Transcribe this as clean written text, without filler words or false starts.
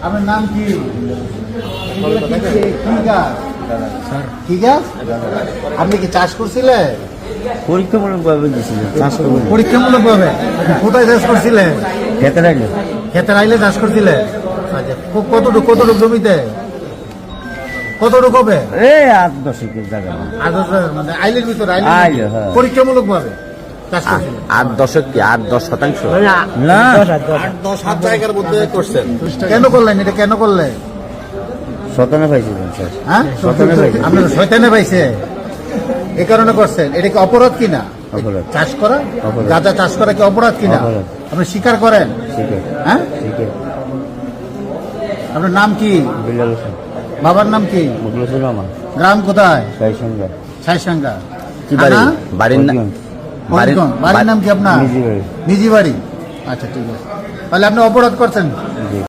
আপনার নাম কি? কি গাছ? কি গাছ? আপনি কি চাষ করছিলেন? পরীক্ষামূলক ভাবে দিয়েছিলেন চাষ করবেন পরীক্ষামূলক ভাবে কোথায় চাষ করছিলেন? খেতে রাখলেন ক্ষেতের আইলে চাষ করছিলেন? আচ্ছা, কতটুকু জমিতে? কতটুকু হবে? এই 8-10 জায়গা মানে আইলের ভিতরে আইলে, হ্যাঁ। পরীক্ষামূলক ভাবে চাষ করছিলেন? 8-10 কি 8-10% না 10-7 জায়গার মধ্যে করছেন। কেন করলেন এটা? কেন করলেন? শতানে পাইছিলেন স্যার হ্যাঁ, শতানে পাইছি আপনার শয়তানে পাইছে এই কারণে করছেন। এটা কি অপরাধ কিনা? অপরাধ। চাষ করা, অপরাধ। গাঁজা চাষ করা কি অপরাধ কিনা? অপরাধ। আপনি স্বীকার করেন? ঠিক আছে হ্যাঁ, ঠিক আছে আপনার নাম কি? বিলাল হোসেন বাবার নাম কি? মুখলেসুর রহমান গ্রাম কোথায়? সাই সঙ্গে ছাইসাঙ্গা। কি বাড়ি থানা? বাড়ির না বাড়ির নাম কি আপনার? নিজি বাড়ি। নিজি বাড়ি। আচ্ছা, ঠিক আছে। তাহলে আপনি অপরাধ করছেন। জি